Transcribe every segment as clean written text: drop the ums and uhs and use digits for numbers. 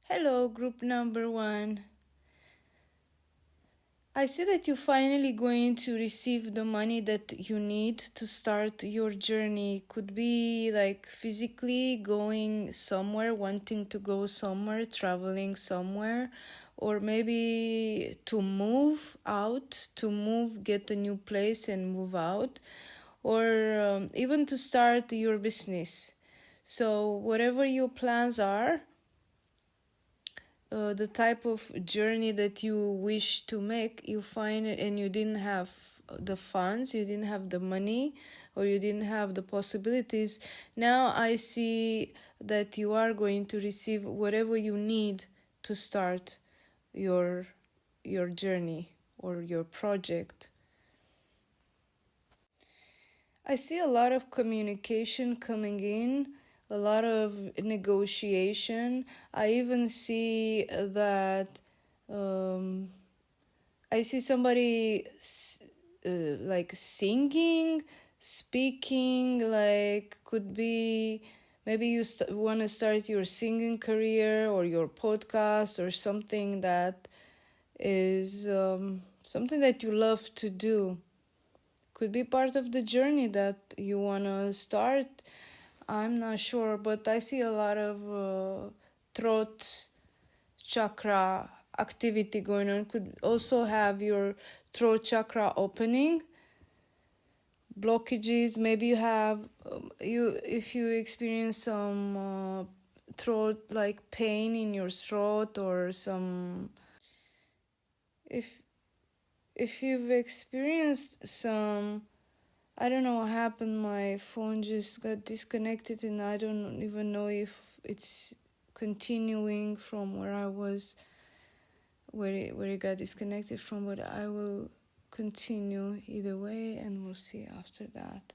Hello, group number one. I see that you're finally going to receive the money that you need to start your journey. Could be like physically going somewhere, wanting to go somewhere, traveling somewhere, or maybe to move out, get a new place and move out, or even to start your business. So, whatever your plans are, the type of journey that you wish to make, you find it and you didn't have the funds, you didn't have the money, or you didn't have the possibilities. Now I see that you are going to receive whatever you need to start your your journey or your project. I see a lot of communication coming in, a lot of negotiation. I even see that um, I see somebody like singing, speaking, like could be maybe you want to start your singing career or your podcast or something that is something that you love to do. Could be part of the journey that you want to start. I'm not sure, but I see a lot of throat chakra activity going on. Could also have your throat chakra opening blockages. Maybe you have you if you experience some throat like pain in your throat, or some if you've experienced some, I don't know what happened. My phone just got disconnected, and I don't even know if it's continuing from where I was, where it got disconnected from. But I will continue either way, and we'll see after that.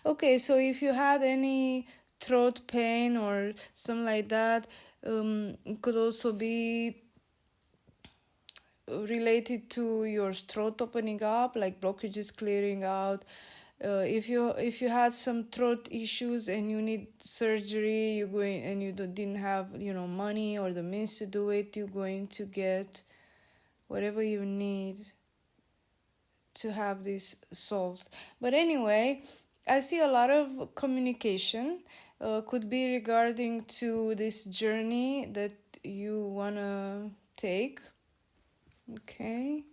Okay, so if you had any throat pain or something like that, it could also be related to your throat opening up, like blockages clearing out. If you had some throat issues and you need surgery, you going and you didn't have money or the means to do it, you're going to get whatever you need to have this solved. But anyway, I see a lot of communication. Could be regarding to this journey that you wanna take. Okay.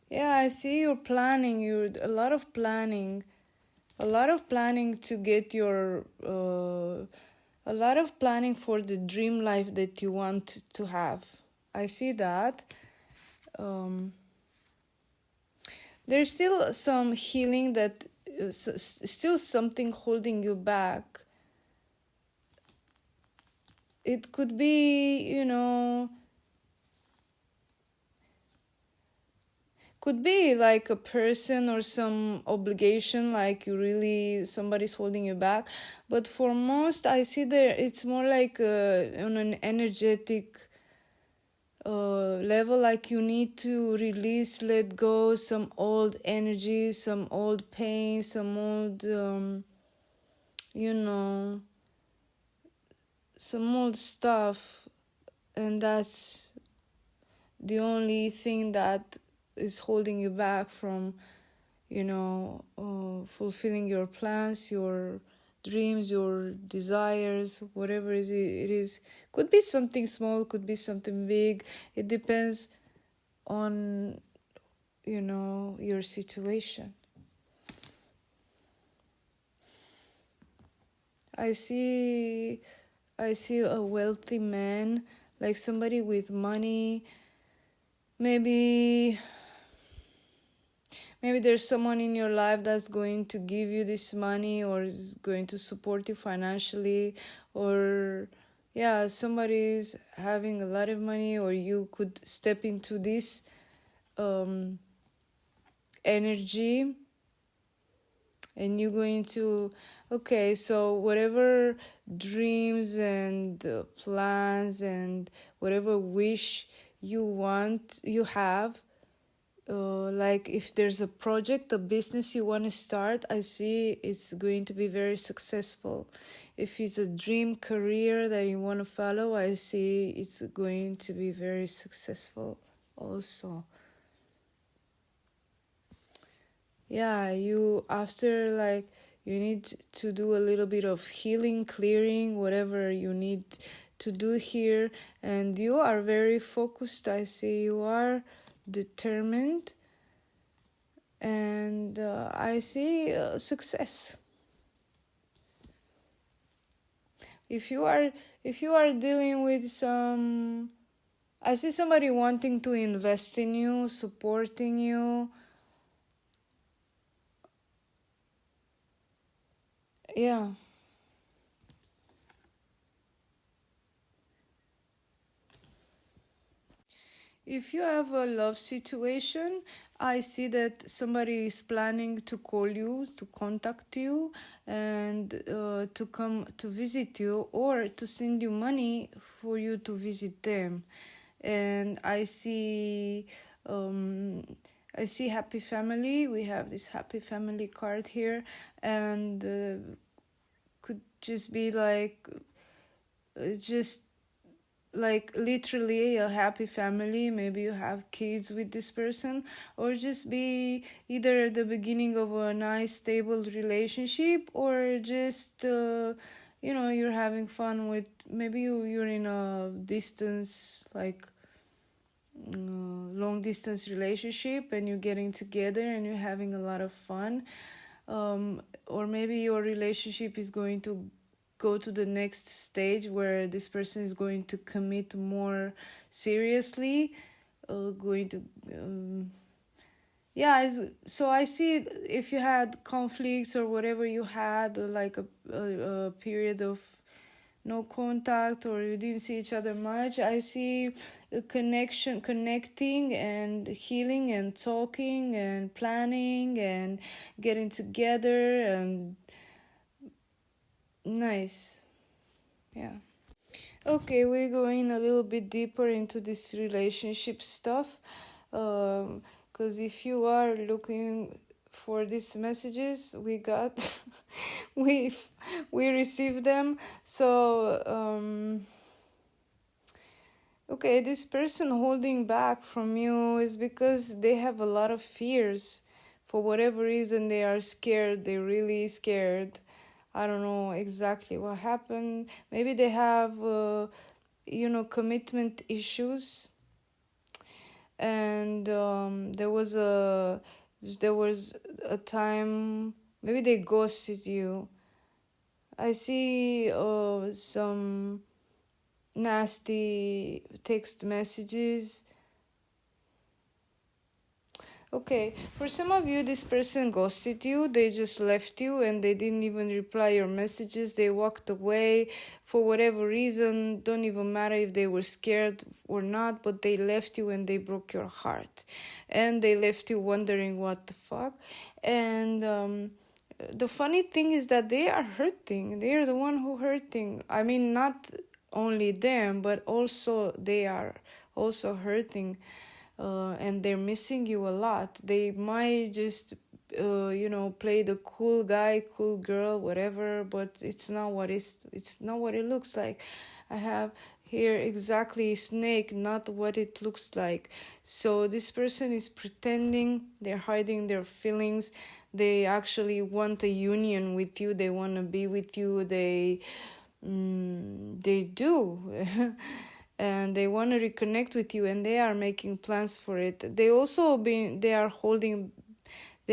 Yeah, I see you're planning. You're a lot of planning. A lot of planning to get your a lot of planning for the dream life that you want to have. I see that. Um, there's still some healing that still something holding you back. It could be, could be like a person or some obligation, like you really somebody's holding you back. But for most, I see there it's more like on an energetic level, like you need to release, let go some old energy, some old pain, some old you know some old stuff, and that's the only thing that is holding you back from fulfilling your plans, your dreams, your desires, whatever it is. Could be something small, could be something big. It depends on your situation. I see a wealthy man, like somebody with money. Maybe there's someone in your life that's going to give you this money or is going to support you financially, or yeah, somebody's having a lot of money, or you could step into this energy, and you're going to, okay, so whatever dreams and plans and whatever wish you have, like if there's a project, a business you want to start, I see it's going to be very successful. If it's a dream career that you want to follow, I see it's going to be very successful also. Yeah, you after like you need to do a little bit of healing, clearing, whatever you need to do here, and you are very focused. I see you are determined, and I see success. If you are dealing with some, I see somebody wanting to invest in you, supporting you. Yeah. If you have a love situation, I see that somebody is planning to call you, to contact you, and to come to visit you or to send you money for you to visit them. And I see happy family. We have this happy family card here, and could just be like just like literally a happy family. Maybe you have kids with this person, or just be either the beginning of a nice stable relationship, or just you're having fun with, maybe you're in a distance, like long distance relationship, and you're getting together and you're having a lot of fun. Or maybe your relationship is going to go to the next stage where this person is going to commit more seriously, going to yeah. So I see if you had conflicts or whatever you had, like a period of no contact, or you didn't see each other much, I see a connection, connecting and healing and talking and planning and getting together, and nice. Yeah. Okay, we're going a little bit deeper into this relationship stuff. Because if you are looking for these messages, we got, we we received them. So, okay, this person holding back from you is because they have a lot of fears. For whatever reason, they are scared. They're really scared. I don't know exactly what happened. Maybe they have, commitment issues. And there was a time, maybe they ghosted you. I see some nasty text messages. Okay, for some of you, this person ghosted you. They just left you and they didn't even reply your messages. They walked away for whatever reason. Don't even matter if they were scared or not, but they left you and they broke your heart. And they left you wondering what the fuck. And the funny thing is that they are hurting. They are the one who hurting. I mean, not only them, but also they are also hurting. And they're missing you a lot. They might just, play the cool guy, cool girl, whatever, but it's not what it looks like. I have here exactly snake, not what it looks like. So this person is pretending, they're hiding their feelings. They actually want a union with you. They want to be with you. They do. And they want to reconnect with you, and they are making plans for it. They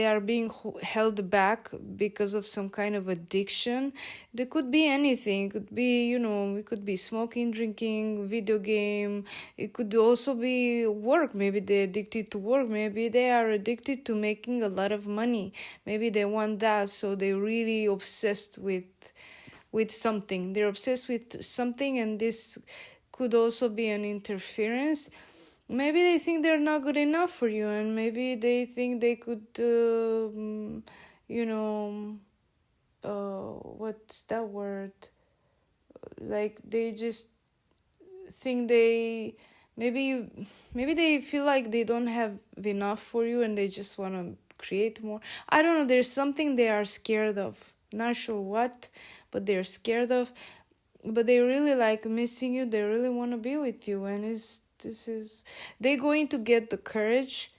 are being held back because of some kind of addiction. There could be anything. It could be, it could be smoking, drinking, video game. It could also be work. Maybe they're addicted to work. Maybe they are addicted to making a lot of money. Maybe they want that, so they're really obsessed with something. They're obsessed with something, and this could also be an interference. Maybe they think they're not good enough for you, and maybe they think they could, what's that word? Like they just think maybe maybe they feel like they don't have enough for you and they just want to create more. I don't know, there's something they are scared of, not sure what, but they're scared of, but they really like missing you, they really want to be with you, and it's this is they're going to get the courage,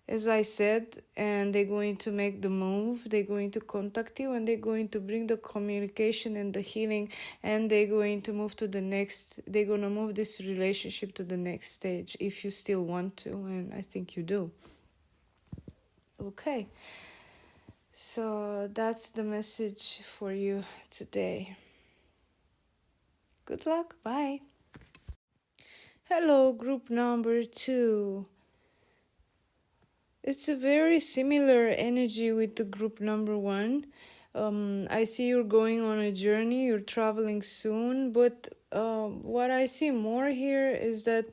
as I said, and they're going to make the move. They're going to contact you and they're going to bring the communication and the healing, and they're going to move to the next. They're going to move this relationship to the next stage if you still want to, and I think you do. Okay, so that's the message for you today. Good luck. Bye. Hello, group number 2. It's a very similar energy with the group number 1. I see you're going on a journey, you're traveling soon, but what I see more here is that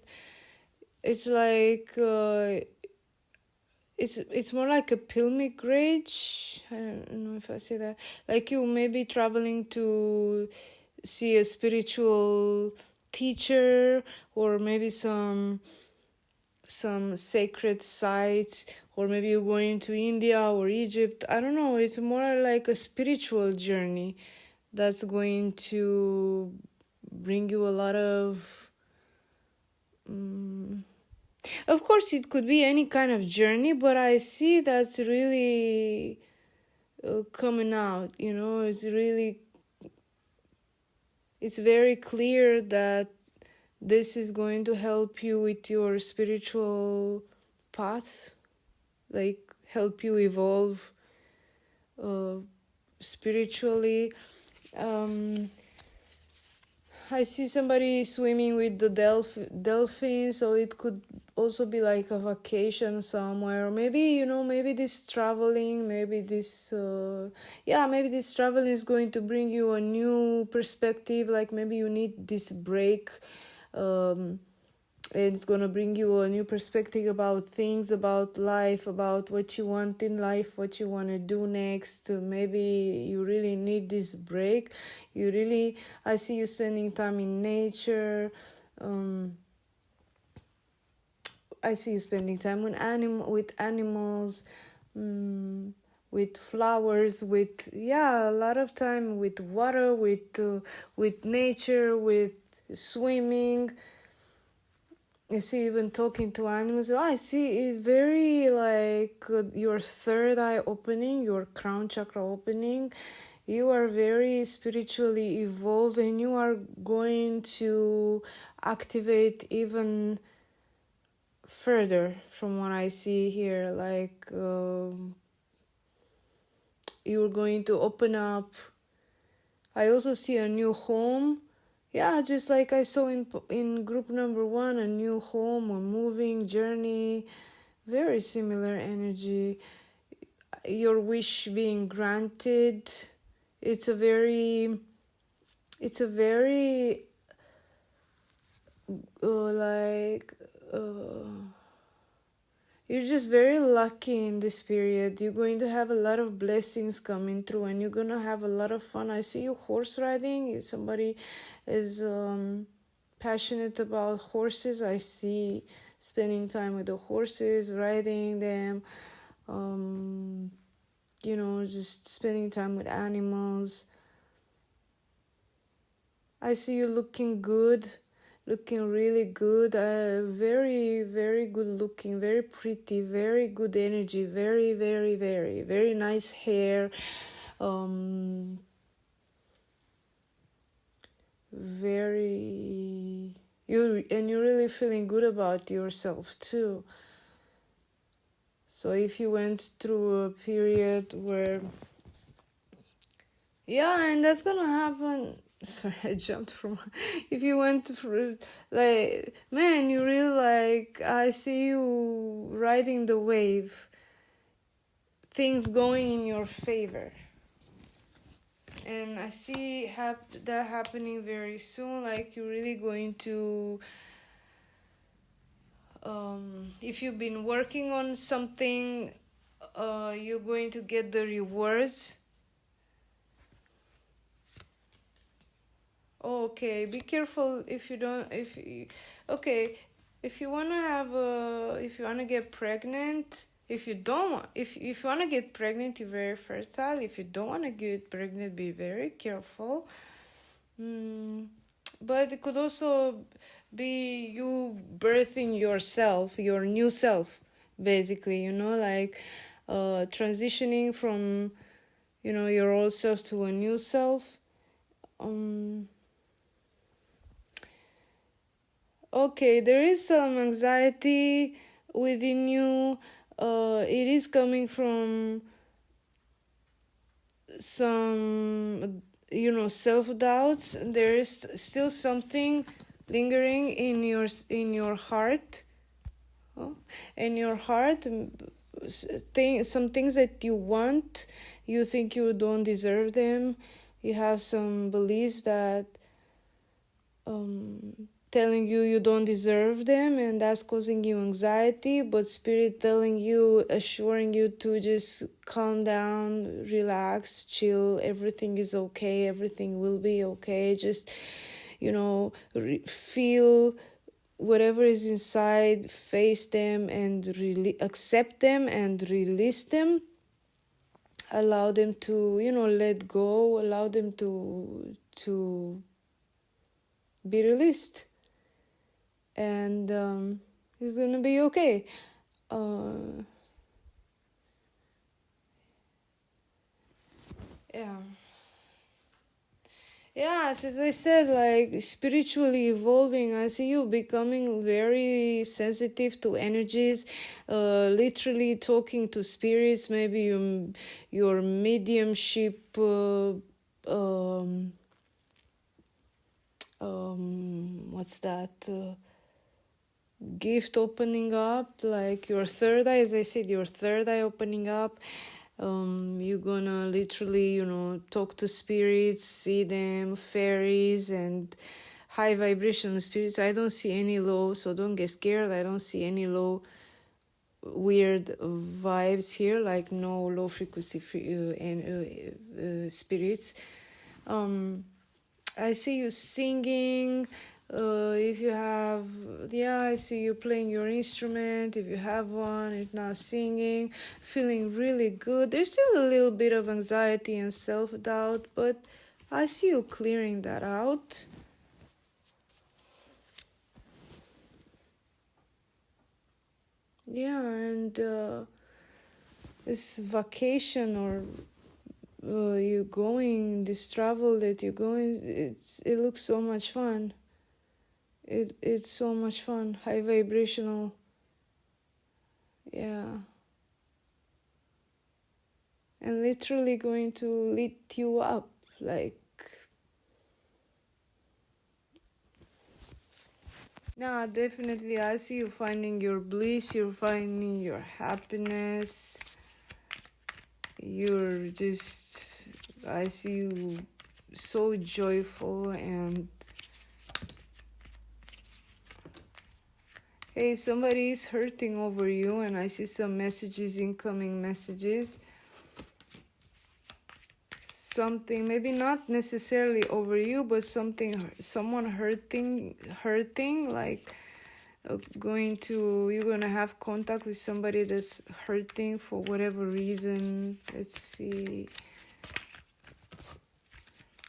it's like it's more like a pilgrimage. I don't know if I say that. Like you may be traveling to see a spiritual teacher, or maybe some sacred sites, or maybe you're going to India or Egypt. I don't know, it's more like a spiritual journey that's going to bring you a lot of of course it could be any kind of journey, but I see that's really coming out, it's very clear that this is going to help you with your spiritual path, like help you evolve spiritually. I see somebody swimming with the dolphin, so it could also be like a vacation somewhere. Maybe, maybe this traveling, maybe this traveling is going to bring you a new perspective. Like maybe you need this break. And it's going to bring you a new perspective about things, about life, about what you want in life, what you want to do next. Maybe you really need this break. I see you spending time in nature. I see you spending time with animals, with flowers, with a lot of time with water, with nature, with swimming. I see even talking to animals. I see it's very like your third eye opening, your crown chakra opening. You are very spiritually evolved, and you are going to activate even further from what I see here. Like you're going to open up. I also see a new home. Yeah, just like I saw in group number 1, a new home, a moving journey, very similar energy. Your wish being granted. It's a very you're just very lucky in this period. You're going to have a lot of blessings coming through, and you're going to have a lot of fun. I see you horse riding. If somebody is passionate about horses, I see spending time with the horses, riding them, just spending time with animals. I see you looking good, looking really good, very, very good looking, very pretty, very good energy, very, very, very, very nice hair, you're really feeling good about yourself too. So if you went through a period where, and that's gonna happen. Sorry, I jumped from. If you went through, like, man, you really I see you riding the wave. Things going in your favor. And I see that happening very soon. Like you're really going to. If you've been working on something, you're going to get the rewards. Okay, be careful if you don't. Okay, if you want to have if you want to get pregnant, if you don't want, if you want to get pregnant, you're very fertile. If you don't want to get pregnant, be very careful. But it could also be you birthing yourself, your new self, basically, like transitioning from, your old self to a new self. Okay, there is some anxiety within you. It is coming from some, self-doubts. There is still something lingering in your heart. In your heart, some things that you want, you think you don't deserve them. You have some beliefs that telling you don't deserve them, and that's causing you anxiety. But spirit telling you, assuring you to just calm down, relax, chill, everything is okay, everything will be okay. Just feel whatever is inside, face them and accept them and release them. Allow them to let go, allow them to be released, and it's gonna be okay. Yeah, as I said, like spiritually evolving, I see you becoming very sensitive to energies, literally talking to spirits, maybe your mediumship, what's that? Gift opening up, like your third eye, as I said, your third eye opening up. You're gonna literally, talk to spirits, see them, fairies, and high vibrational spirits. I don't see any low, so don't get scared. I don't see any low, weird vibes here, like no low frequency spirits. I see you singing. If you have, I see you playing your instrument. If you have one, if not singing, feeling really good. There's still a little bit of anxiety and self-doubt, but I see you clearing that out. Yeah, and this vacation or you going, this travel that you're going, it looks so much fun. It's so much fun, high vibrational. Yeah. And literally going to lift you up, like. No, definitely I see you finding your bliss, you're finding your happiness. You're just, I see you so joyful, and hey, somebody is hurting over you, and I see some messages, incoming messages. Something, maybe not necessarily over you, but someone hurting, like you're gonna have contact with somebody that's hurting for whatever reason. Let's see.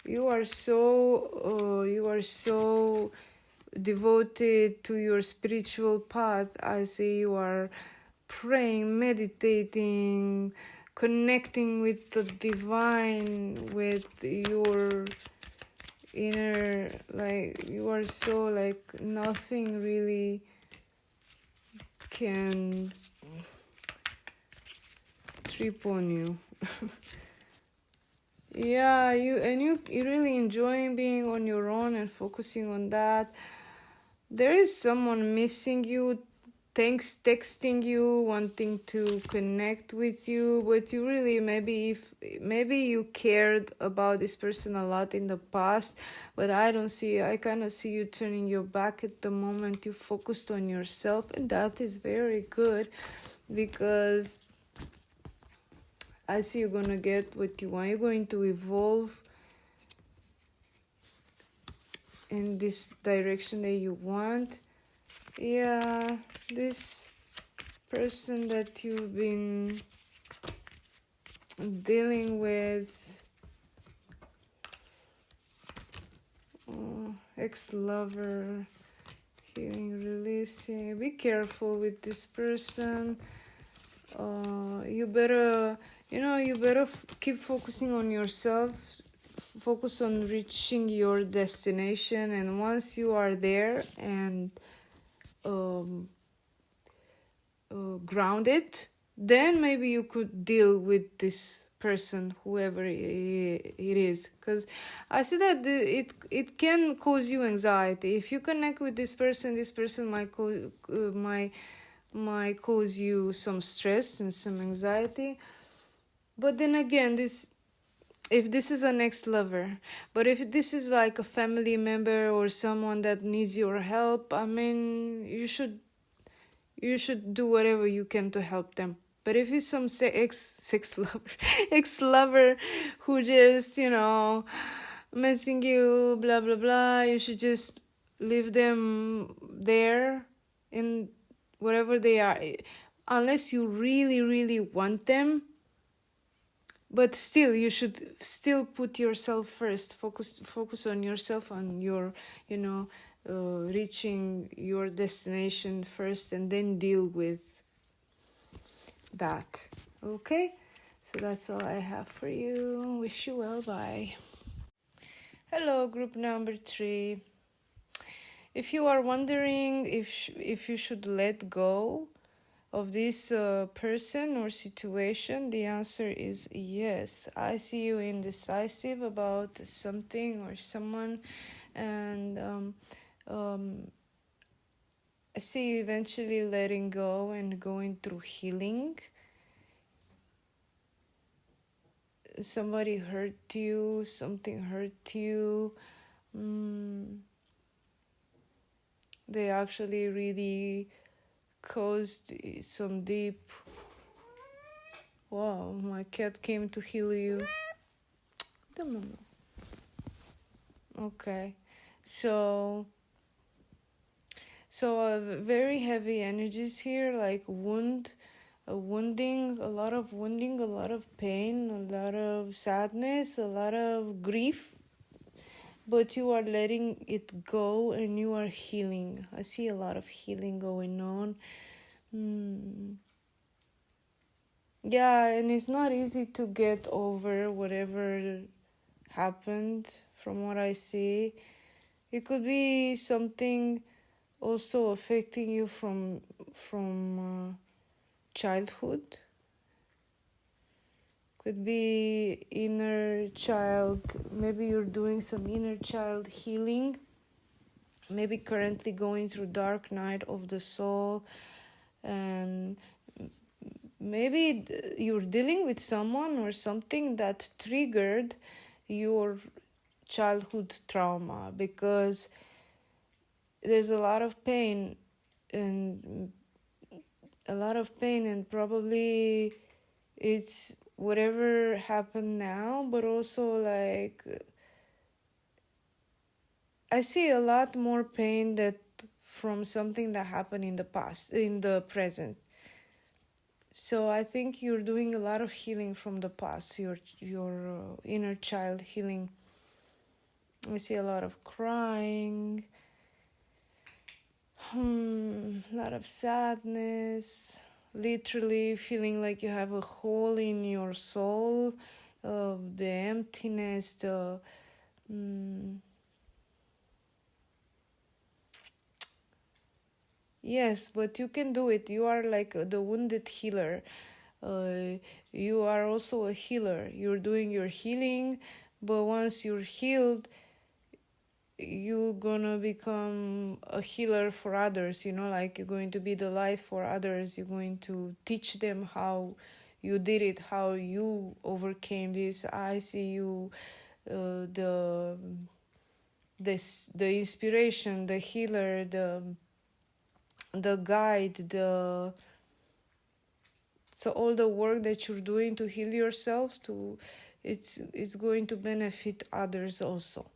You are so devoted to your spiritual path. I see you are praying, meditating, connecting with the divine, with your inner, like you are so like nothing really can trip on you. Yeah, you really enjoying being on your own and focusing on that. There is someone missing you, texting you, wanting to connect with you, but you really, maybe you cared about this person a lot in the past, but I kind of see you turning your back at the moment. You focused on yourself, and that is very good, because I see you're gonna get what you want. You're going to evolve in this direction that you want. Yeah, this person that you've been dealing with, ex-lover, healing, releasing. Be careful with this person. You better, keep focusing on yourself. Focus on reaching your destination, and once you are there and um, grounded, then maybe you could deal with this person, whoever it is, because I see that it can cause you anxiety. If you connect with this person might cause you some stress and some anxiety. But then again, if this is an ex-lover, but if this is like a family member or someone that needs your help, I mean, you should do whatever you can to help them. But if it's some sex lover, ex-lover who just, messing you, blah, blah, blah, you should just leave them there in wherever they are. Unless you really, really want them. But still, you should still put yourself first. Focus on yourself, on your, reaching your destination first, and then deal with that. Okay? So that's all I have for you. Wish you well. Bye. Hello, group number 3. If you are wondering if you should let go of this person or situation, the answer is yes. I see you indecisive about something or someone, and I see you eventually letting go and going through healing. Somebody hurt you, something hurt you. They actually really caused some deep... Wow, my cat came to heal you. Okay, so very heavy energies here, like wounding, a lot of wounding, a lot of pain, a lot of sadness, a lot of grief. But you are letting it go and you are healing. I see a lot of healing going on. Yeah, and it's not easy to get over whatever happened from what I see. It could be something also affecting you from childhood. Could be inner child. Maybe you're doing some inner child healing. Maybe currently going through dark night of the soul, and maybe you're dealing with someone or something that triggered your childhood trauma, because there's a lot of pain and probably it's whatever happened now, but also like I see a lot more pain that from something that happened in the past, in the present. So I think you're doing a lot of healing from the past, your inner child healing. I see a lot of crying, a lot of sadness, literally feeling like you have a hole in your soul, the emptiness, the... Yes, but you can do it. You are like the wounded healer. You are also a healer. You're doing your healing, but once you're healed, you're gonna become a healer for others, like you're going to be the light for others. You're going to teach them how you did it, how you overcame this. I see you, the inspiration, the healer, the guide, so all the work that you're doing to heal yourself, it's going to benefit others also.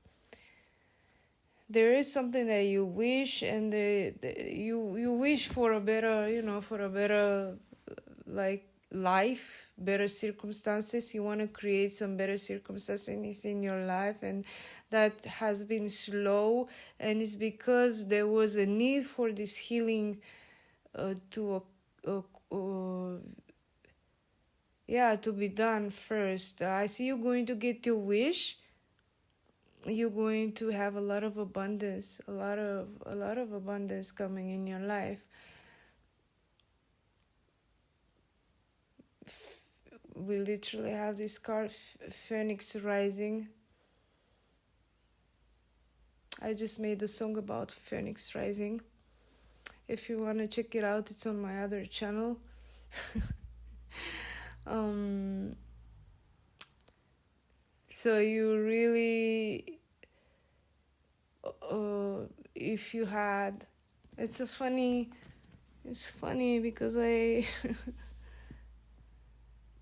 there is something that you wish, and you wish for a better, for a better, like, life, better circumstances. You want to create some better circumstances in your life, and that has been slow, and it's because there was a need for this healing uh, to be done first. I see you going to get your wish. You're going to have a lot of abundance, a lot of abundance coming in your life. We literally have this card, Phoenix Rising. I just made a song about Phoenix Rising. If you want to check it out, it's on my other channel. So you really, if you had, it's funny because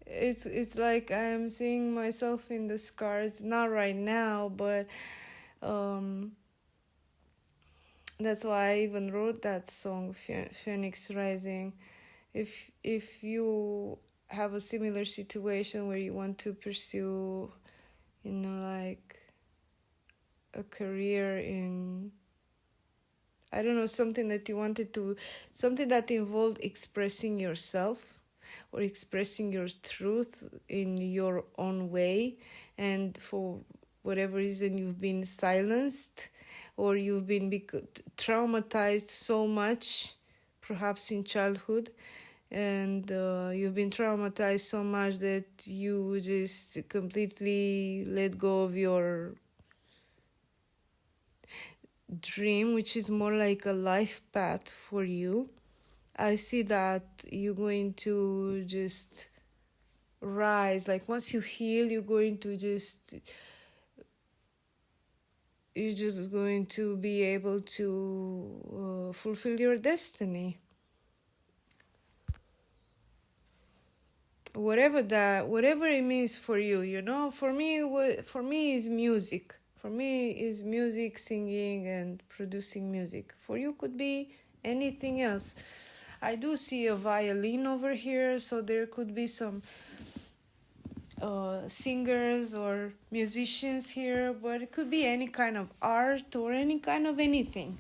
it's like I'm seeing myself in the scars, not right now, but that's why I even wrote that song, Phoenix Rising. If you have a similar situation where you want to pursue, like a career in, I don't know, something that you wanted to, something that involved expressing yourself or expressing your truth in your own way, and for whatever reason you've been silenced, or you've been traumatized so much, perhaps in childhood, and you've been traumatized so much that you just completely let go of your dream, which is more like a life path for you. I see that you're going to just rise. Like, once you heal, you're just going to be able to fulfill your destiny. Whatever it means for you, For me is music. For me is music, singing and producing music. For you could be anything else. I do see a violin over here, so there could be some singers or musicians here, but it could be any kind of art or any kind of anything,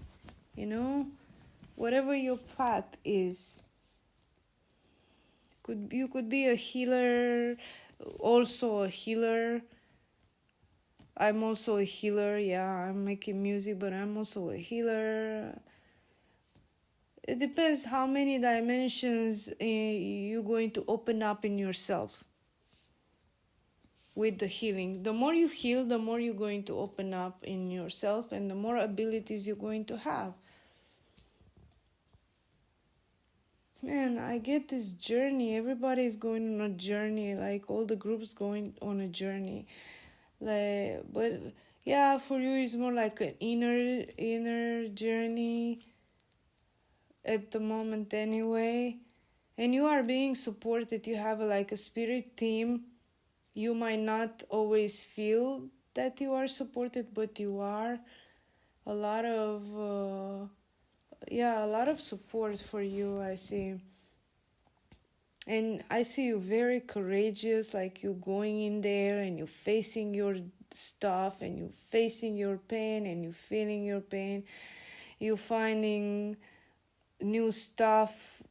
whatever your path is. You could be a healer, also a healer. I'm also a healer. Yeah, I'm making music, but I'm also a healer. It depends how many dimensions you're going to open up in yourself with the healing. The more you heal, the more you're going to open up in yourself, and the more abilities you're going to have. Man, I get this journey. Everybody is going on a journey, like all the groups going on a journey. But yeah, for you it's more like an inner journey at the moment anyway. And you are being supported. You have a spirit team. You might not always feel that you are supported, but you are. A lot of support for you, I see. And I see you very courageous, like you going in there and you facing your stuff, and you facing your pain, and you feeling your pain. You finding new stuff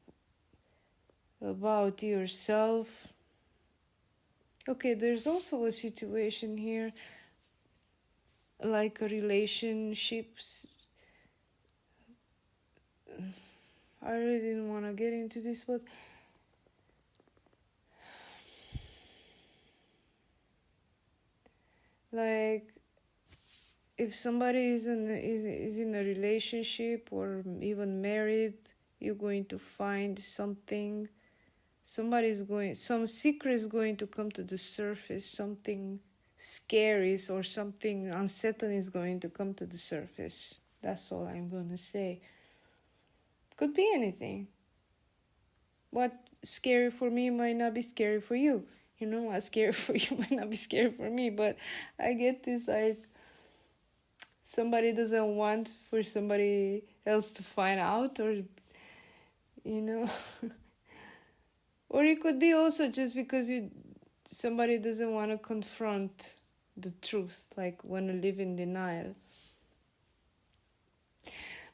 about yourself. Okay, there's also a situation here, like a relationships. I really didn't want to get into this, but like, if somebody is in a relationship or even married, you're going to find something. Some secret is going to come to the surface. Something scary or something unsettling is going to come to the surface. That's all I'm going to say. Could be anything. What's scary for me might not be scary for you. What's scary for you might not be scary for me. But I get this, like, somebody doesn't want for somebody else to find out, or you know. Or it could be also just because somebody doesn't want to confront the truth, like want to live in denial.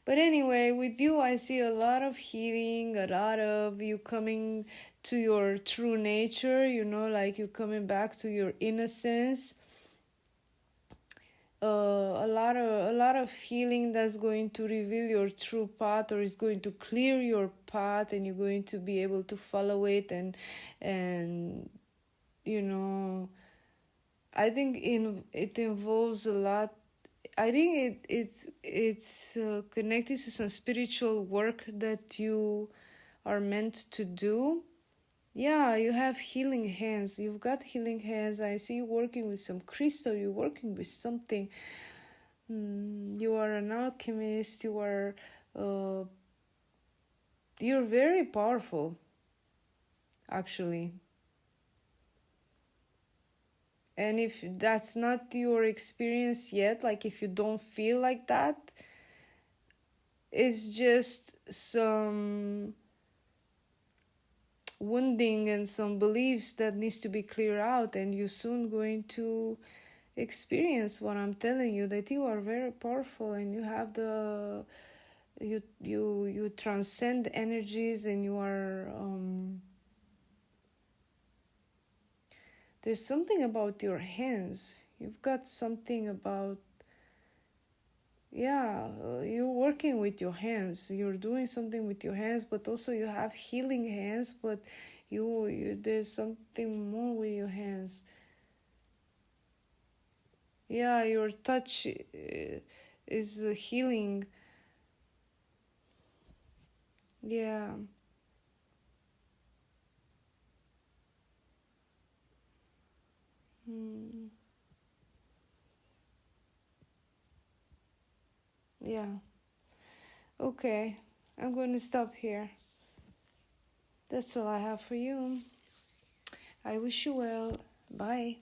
But anyway, with you, I see a lot of healing, a lot of you coming to your true nature, like you coming back to your innocence. A lot of healing that's going to reveal your true path, or is going to clear your path, and you're going to be able to follow it. And I think it involves a lot. I think it's connected to some spiritual work that you are meant to do. Yeah, you have healing hands. You've got healing hands. I see you working with some crystal. You're working with something. You are an alchemist. You're very powerful, actually. And if that's not your experience yet, like if you don't feel like that, it's just some wounding and some beliefs that needs to be cleared out, and you're soon going to experience what I'm telling you, that you are very powerful, and you have you transcend energies, and you are there's something about your hands. You've got something about, you're working with your hands. You're doing something with your hands, but also you have healing hands, but you there's something more with your hands. Yeah, your touch is healing. Yeah. Yeah. Okay. I'm going to stop here. That's all I have for you. I wish you well. Bye.